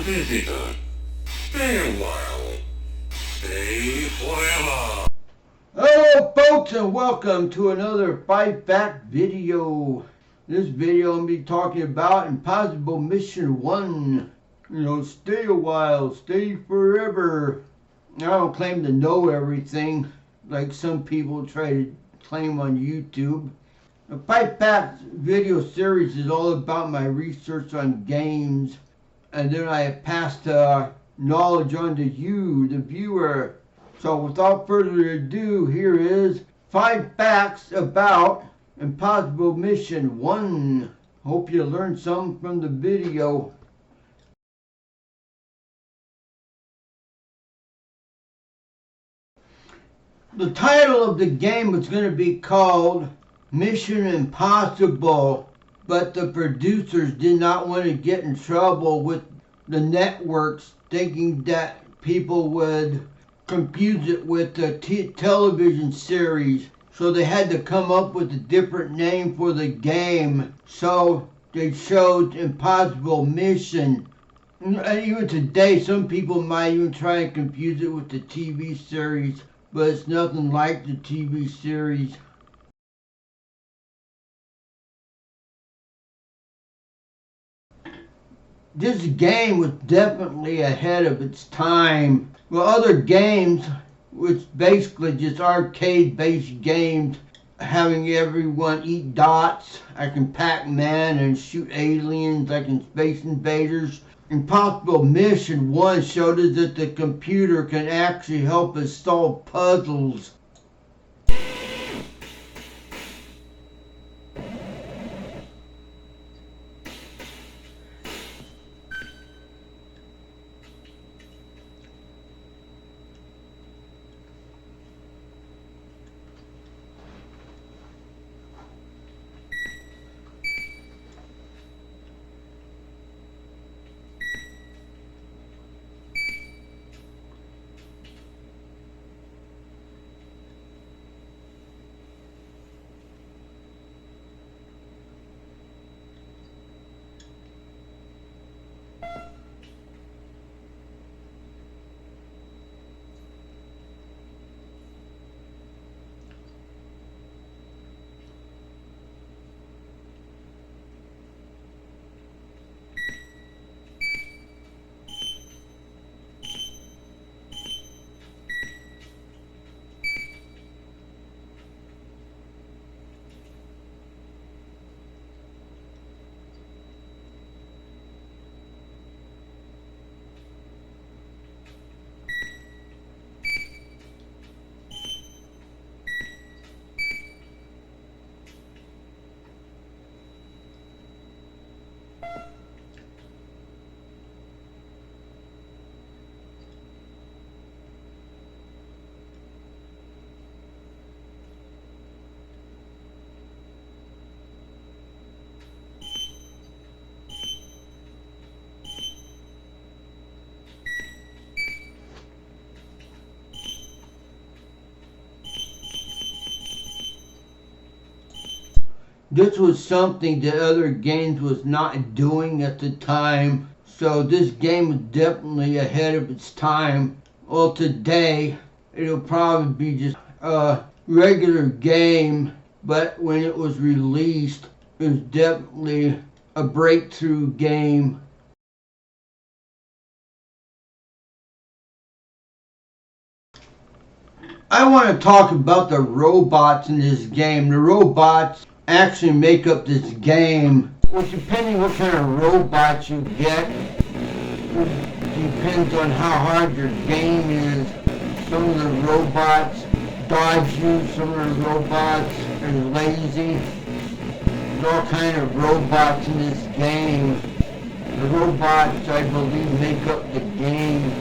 visitor. Stay a while. Stay forever. Hello folks, and welcome to another Fight Back video. This video I'm going to be talking about Impossible Mission 1. Stay a while, stay forever. I don't claim to know everything like some people try to claim on YouTube. The Fight Back video series is all about my research on games, and then I pass the knowledge on to you, the viewer. So without further ado, here is 5 facts about Impossible Mission 1. Hope you learned something from the video. The title of the game was going to be called Mission Impossible, but the producers did not want to get in trouble with the networks, thinking that people would confuse it with the television series. So they had to come up with a different name for the game. So they chose Impossible Mission. And even today, some people might even try and confuse it with the TV series, but it's nothing like the TV series. This game was definitely ahead of its time. Well, other games, which basically just arcade-based games, having everyone eat dots, like in Pac-Man, and shoot aliens, like in Space Invaders. Impossible Mission 1 showed us that the computer can actually help us solve puzzles. This was something that other games was not doing at the time, so this game was definitely ahead of its time. Well, today it'll probably be just a regular game, but when it was released, it was definitely a breakthrough game. I want to talk about the robots in this game. The robots actually make up this game. Well, depending what kind of robots you get, depends on how hard your game is. Some of the robots dodge you, some of the robots are lazy. There's all kind of robots in this game. The robots, I believe, make up the game.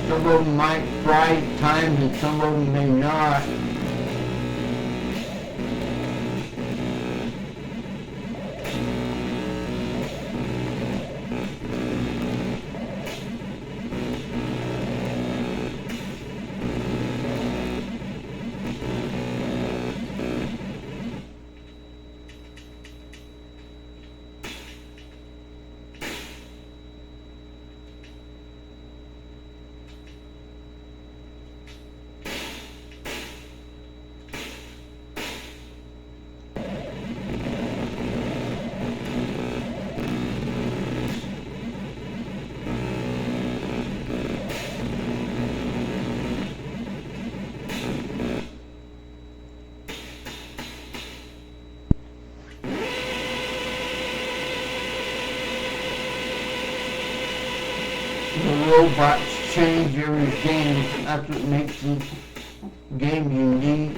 Some of them might fry at times and some of them may not. The robots change every game. That's what makes this game unique.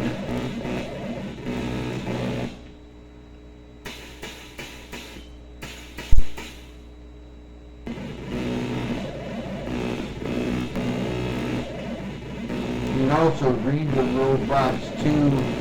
You can also read the robots too.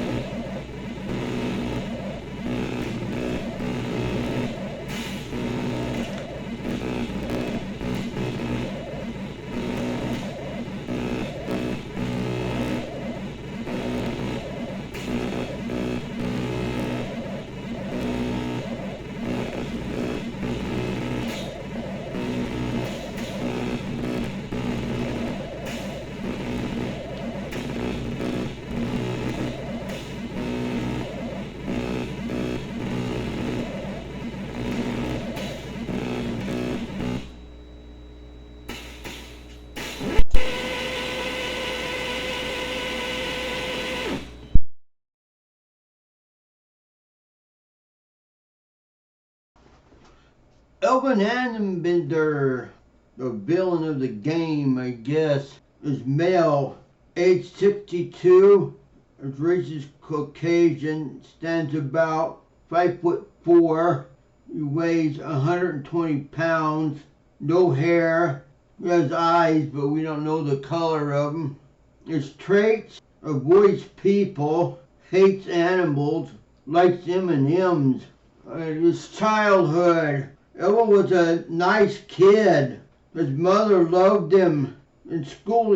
Elvin Annenbender, the villain of the game, I guess, is male, age 62, is race is Caucasian, stands about 5'4", he weighs 120 pounds, no hair, he has eyes, but we don't know the color of them. His traits: avoids people, hates animals, likes M&Ms. His childhood: Elvin was a nice kid. His mother loved him. In school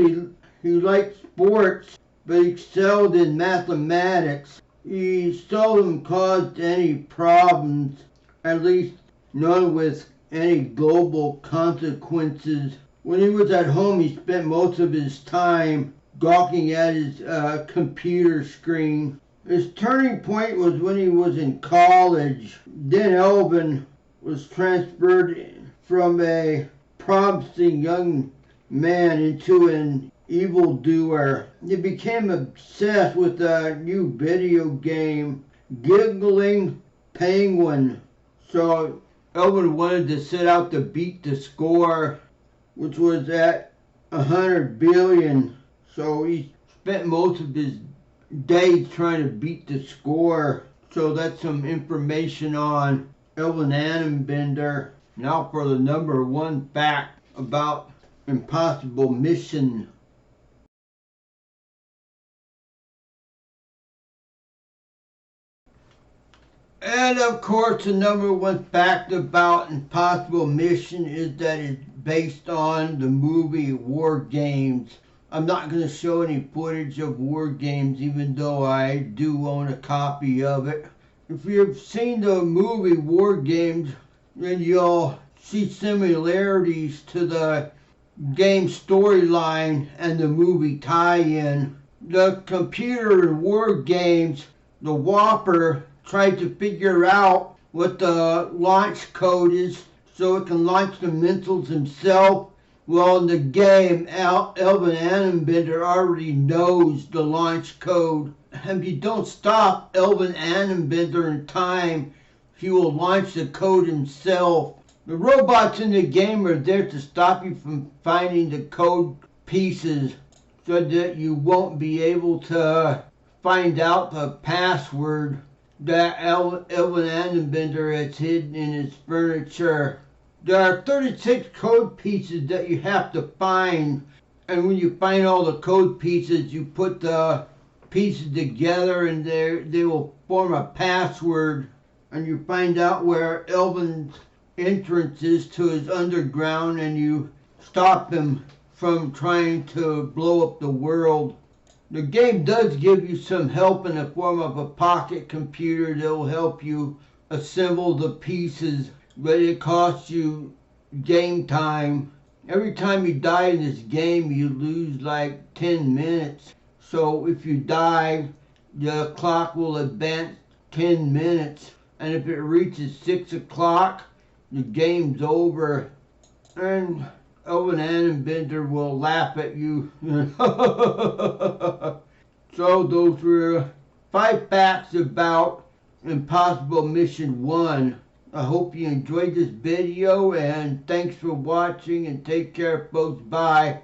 he liked sports, but he excelled in mathematics. He seldom caused any problems, at least none with any global consequences. When he was at home, he spent most of his time gawking at his computer screen. His turning point was when he was in college. Then Elvin was transferred from a promising young man into an evildoer. He became obsessed with a new video game, Giggling Penguin. So Elvin wanted to set out to beat the score, which was at 100 billion. So he spent most of his days trying to beat the score. So that's some information on Elvin Annenbender. Now for the number one fact about Impossible Mission. And of course, the number one fact about Impossible Mission is that it's based on the movie War Games. I'm not going to show any footage of War Games, even though I do own a copy of it. If you've seen the movie War Games, then you'll see similarities to the game storyline and the movie tie-in. The computer in War Games, the Whopper, tried to figure out what the launch code is so it can launch the missiles himself. Well, in the game, Elvin Annenbender already knows the launch code. And if you don't stop Elvin Annenbender in time, he will launch the code himself. The robots in the game are there to stop you from finding the code pieces so that you won't be able to find out the password that Elvin Annenbender has hidden in his furniture. There are 36 code pieces that you have to find, and when you find all the code pieces, you put the pieces together and they will form a password, and you find out where Elvin's entrance is to his underground, and you stop him from trying to blow up the world. The game does give you some help in the form of a pocket computer that will help you assemble the pieces, but it costs you game time. Every time you die in this game, you lose like 10 minutes. So if you die, the clock will advance 10 minutes. And if it reaches 6 o'clock, the game's over. And Elvin Annenbender will laugh at you. So those were 5 facts about Impossible Mission 1. I hope you enjoyed this video, and thanks for watching, and take care, folks. Bye.